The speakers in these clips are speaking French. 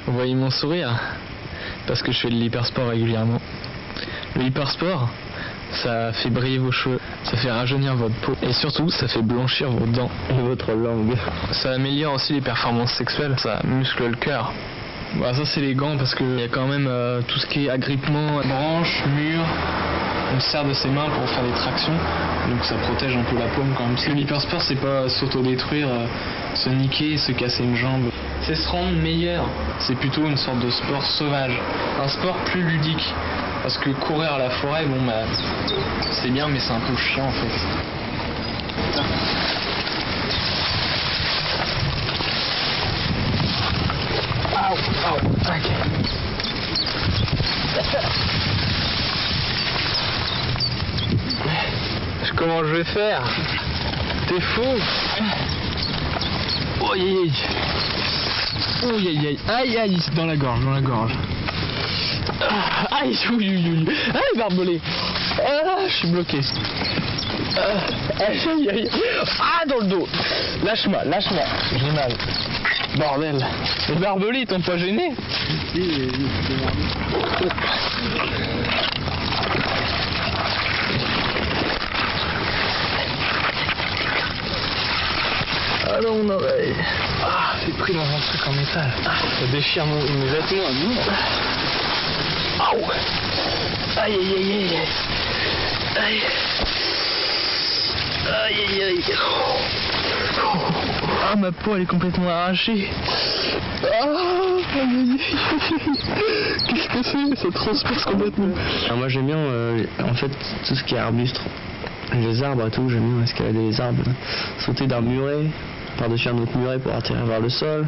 Vous voyez mon sourire? Parce que je fais de l'hypersport régulièrement. Le hypersport, ça fait briller vos cheveux, ça fait rajeunir votre peau et surtout ça fait blanchir vos dents et votre langue. Ça améliore aussi les performances sexuelles, ça muscle le cœur. Bah, ça c'est les gants parce qu'il y a quand même tout ce qui est agrippement, branches, murs. On se sert de ses mains pour faire des tractions, donc ça protège un peu la paume quand même. Parce que l'hypersport c'est pas s'autodétruire, se niquer, se casser une jambe. C'est se rendre meilleur, c'est plutôt une sorte de sport sauvage, un sport plus ludique. Parce que courir à la forêt, bon bah c'est bien mais c'est un peu chiant en fait. Ok. Comment je vais faire? T'es fou? Oh aïe aïe. Oh aïe aïe. Aïe aïe, c'est dans la gorge, dans la gorge. Aïe, oui, oui, oui. Aïe, barbelé. Ah, je suis bloqué. Aïe, aïe, aïe. Ah, dans le dos. Lâche-moi, lâche-moi. J'ai mal. Bordel. Les barbelés, ils t'ont pas gêné? Ah non, mon oreille. Ah, c'est pris dans un truc en métal. Ça déchire mes vêtements à nous. Aïe aïe aïe aïe aïe. Aïe aïe aïe. Ah, ma peau elle est complètement arrachée. Ah, qu'est-ce que c'est? Ça transperce complètement. Alors moi j'aime bien en fait tout ce qui est arbuste, les arbres et tout, j'aime bien escalader les arbres, sauter d'un muret par-dessus un autre muret pour atterrir vers le sol.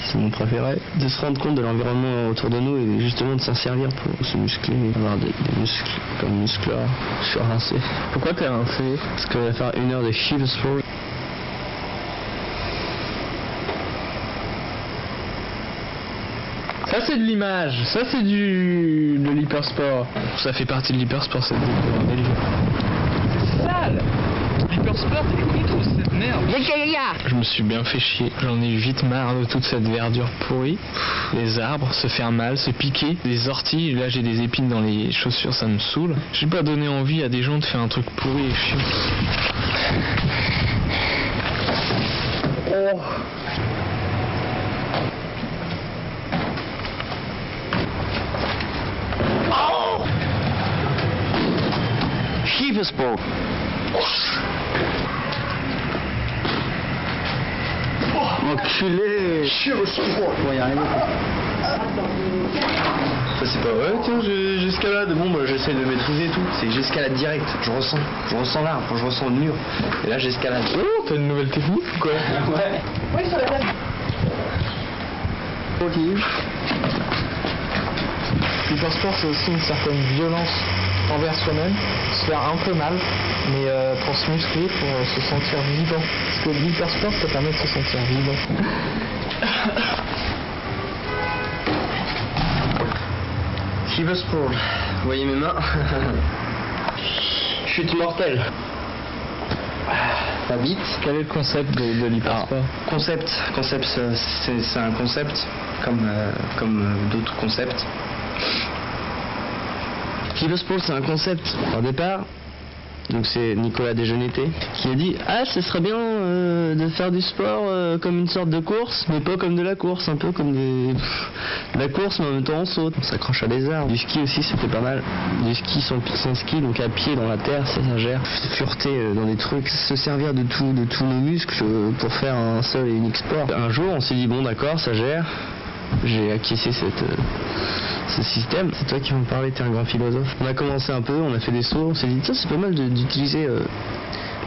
C'est mon préféré. De se rendre compte de l'environnement autour de nous et justement de s'en servir pour se muscler, avoir des muscles comme muscleurs. Je suis rincé. Pourquoi t'es rincé? Parce qu'on va faire 1 heure de shift sport. Ça c'est de l'image, ça c'est de l'hypersport. Ça fait partie de l'hypersport cette vidéo. C'est sale. L'hypersport est contre cette merde. Je me suis bien fait chier. J'en ai eu vite marre de toute cette verdure pourrie. Les arbres, se faire mal, se piquer. Les orties, là j'ai des épines dans les chaussures, ça me saoule. J'ai pas donné envie à des gens de faire un truc pourri et chiant. Oh. Sport. Enculé. Bon, y a rien. Ça c'est pas vrai, tiens, j'escalade. Bon, bah j'essaie de maîtriser tout. C'est que j'escalade direct. Je ressens l'arbre, je ressens le mur. Et là j'escalade. Oh, t'as une nouvelle technique ou quoi? Ouais. Oui, sur la table. Ok. L'hypersport c'est aussi une certaine violence envers soi-même, se faire un peu mal, mais pour se muscler, pour se sentir vivant. Parce que l'hypersport, ça permet de se sentir vivant. Cybersport, vous voyez mes mains? Chute mortelle. La bite. Quel est le concept de l'hypersport? Concept, c'est un concept, comme d'autres concepts. Cybersport, c'est un concept. Au départ, donc c'est Nicolas Desjeuneté qui a dit: ah, ce serait bien de faire du sport comme une sorte de course, mais pas comme de la course, un peu comme de la course, mais en même temps on saute, on s'accroche à des arbres. Du ski aussi, c'était pas mal. Du ski sans ski, donc à pied dans la terre, ça gère. Fureter dans des trucs, se servir de tous nos muscles pour faire un seul et unique sport. Un jour, on s'est dit: bon, d'accord, ça gère. J'ai acquiescé ce système. C'est toi qui m'en parlais, t'es un grand philosophe. On a commencé un peu, on a fait des sauts, on s'est dit ça c'est pas mal d'utiliser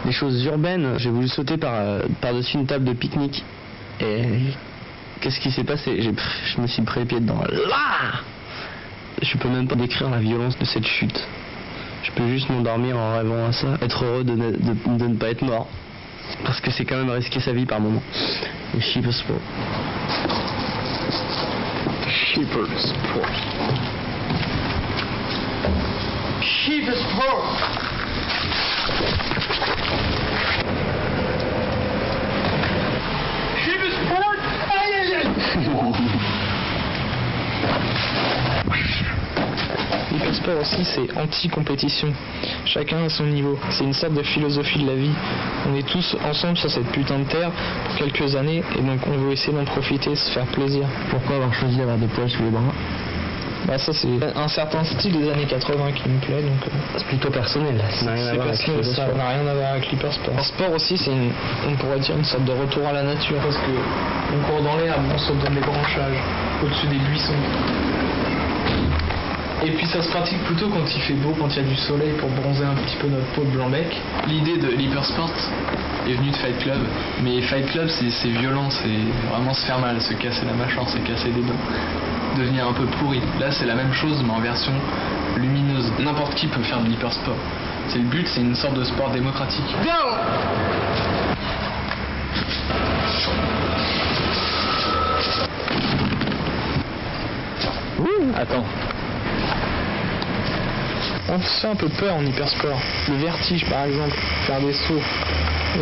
des choses urbaines. J'ai voulu sauter par-dessus une table de pique-nique. Et qu'est-ce qui s'est passé? Je me suis pris les pieds dedans. Là, je peux même pas décrire la violence de cette chute. Je peux juste m'endormir en rêvant à ça, être heureux de ne pas être mort. Parce que c'est quand même risquer sa vie par moment. Et Cybersport. Cybersport. Cybersport. Cybersport. Aïe aïe aïe. l'hypersport aussi, c'est anti-compétition. Chacun à son niveau. C'est une sorte de philosophie de la vie. On est tous ensemble sur cette putain de terre pour quelques années et donc on veut essayer d'en profiter, se faire plaisir. Pourquoi avoir choisi d'avoir des poils sous les bras? Bah ça c'est un certain style des années 80 qui me plaît donc c'est plutôt personnel, ça n'a rien à voir avec que ça n'a rien à voir avec l'hypersport. Le sport aussi c'est on pourrait dire une sorte de retour à la nature parce que on court dans l'herbe, on saute dans des branchages, au-dessus des buissons. Et puis ça se pratique plutôt quand il fait beau, quand il y a du soleil pour bronzer un petit peu notre peau de blanc-bec. L'idée de l'hypersport est venue de Fight Club, mais Fight Club c'est violent, c'est vraiment se faire mal, se casser la mâchoire, se casser des dents, devenir un peu pourri. Là c'est la même chose mais en version lumineuse. N'importe qui peut faire de l'hypersport. C'est le but, c'est une sorte de sport démocratique. Attends. On se fait un peu peur en hypersport. Le vertige par exemple, faire des sauts,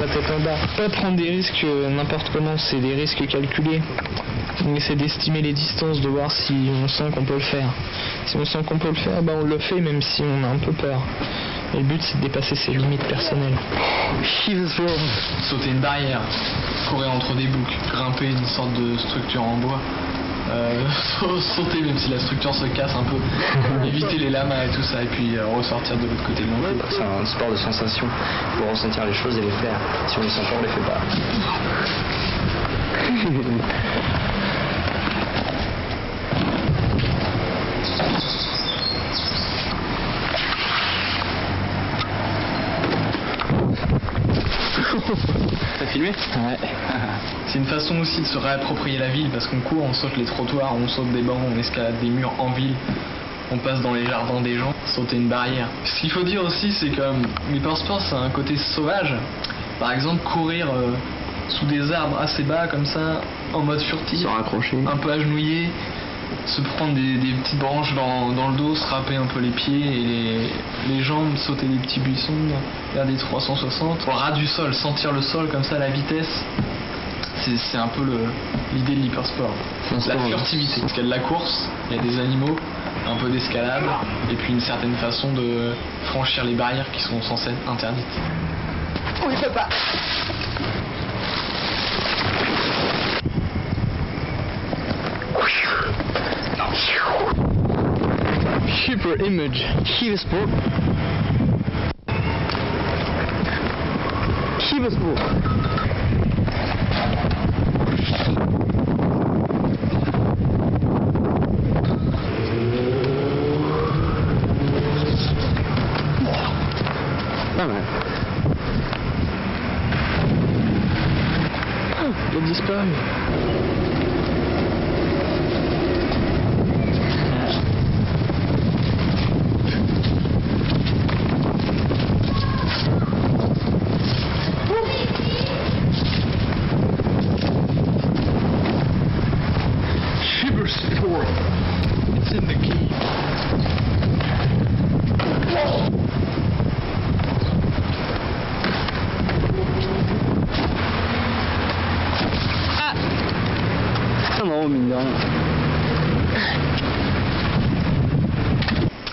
la tête en bas. Pas prendre des risques n'importe comment, c'est des risques calculés. On essaie d'estimer les distances, de voir si on sent qu'on peut le faire. Si on sent qu'on peut le faire, bah on le fait même si on a un peu peur. Et le but c'est de dépasser ses limites personnelles. Sauter une barrière, courir entre des boucs, grimper une sorte de structure en bois. Sauter même si la structure se casse un peu, éviter les lamas et tout ça et puis ressortir de l'autre côté de l'enclos. C'est un sport de sensation, il faut ressentir les choses et les faire. Si on les sent pas, on les fait pas. T'as filmé? Ouais. C'est une façon aussi de se réapproprier la ville parce qu'on court, on saute les trottoirs, on saute des bancs, on escalade des murs en ville, on passe dans les jardins des gens, sauter une barrière. Ce qu'il faut dire aussi c'est que l'hypersport ça a un côté sauvage. Par exemple courir sous des arbres assez bas comme ça, en mode furtif, se raccrocher, un peu agenouillé, se prendre des petites branches dans le dos, se râper un peu les pieds et les jambes, sauter des petits buissons, faire des 360, au ras du sol, sentir le sol comme ça à la vitesse. C'est un peu l'idée de l'hypersport. La furtivité, parce qu'il y a de la course, il y a des animaux, un peu d'escalade, et puis une certaine façon de franchir les barrières qui sont censées être interdites. On y peut pas. Super image. Hypersport. Hypersport. Pas mal. Il a disparu. Sport. It's in the key. Ah non, mine de rien.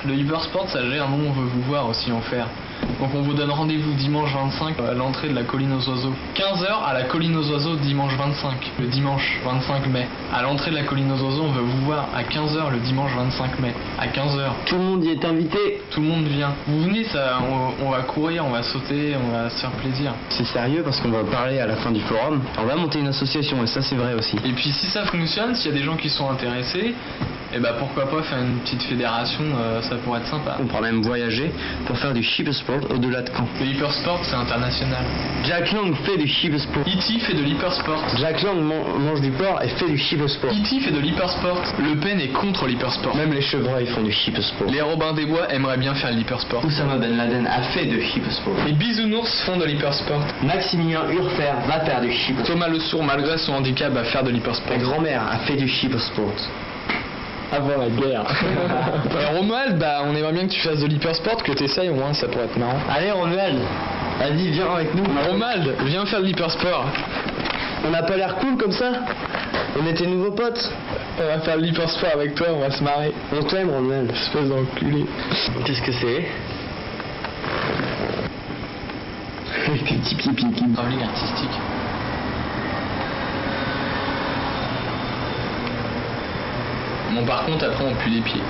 Le hypersport, ça gère, nous on veut vous voir aussi en faire. Donc on vous donne rendez-vous dimanche 25 à l'entrée de la colline aux oiseaux. 15h à la colline aux oiseaux dimanche 25, le dimanche 25 mai. À l'entrée de la colline aux oiseaux, on veut vous voir à 15h le dimanche 25 mai. À 15h. Tout le monde y est invité. Tout le monde vient. Vous venez, ça, on va courir, on va sauter, on va se faire plaisir. C'est sérieux parce qu'on va parler à la fin du forum. On va monter une association et ça c'est vrai aussi. Et puis si ça fonctionne, s'il y a des gens qui sont intéressés, et bah pourquoi pas faire une petite fédération, ça pourrait être sympa. On pourra même voyager pour faire du hypersport au-delà de Caen. Le hypersport c'est international. Jack Lang fait du hypersport. E.T. fait de l'hypersport. Jack Lang mange du porc et fait du hypersport. E.T. fait de l'hypersport. Le Pen est contre l'hypersport. Même les chevreuils font du hypersport. Les Robins des Bois aimeraient bien faire de l'hypersport. Oussama Ben Laden a fait de hypersport. Les Bisounours font de l'hypersport. Maximilien Urfer va faire du hypersport. Thomas Le Sourd, malgré son handicap, va faire de l'hypersport. Ma grand-mère a fait du hypersport. Avant la guerre. Et Romuald, bah on aimerait bien que tu fasses de l'hypersport, que t'essayes au moins, ça pourrait être marrant. Allez Romuald, vas-y viens avec nous. Romuald, viens faire de l'hypersport. On n'a pas l'air cool comme ça? On était nouveaux potes. On va faire de l'hypersport avec toi, on va se marrer. On t'aime, Ronald. Espèce d'enculé. Qu'est-ce que c'est? Avec tes petits pieds pieds. Travelling artistique. Bon, par contre, après, on pue les pieds.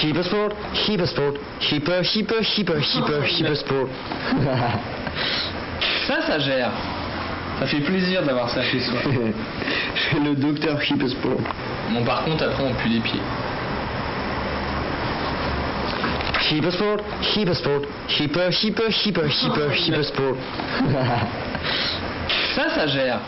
Hypersport, hypersport, hypersport. Ça gère. Ça fait plaisir d'avoir ça chez soi. Le docteur hypersport. Bon, par contre, après, on pue les pieds. Hypersport, hypersport, hypersport. Ça gère.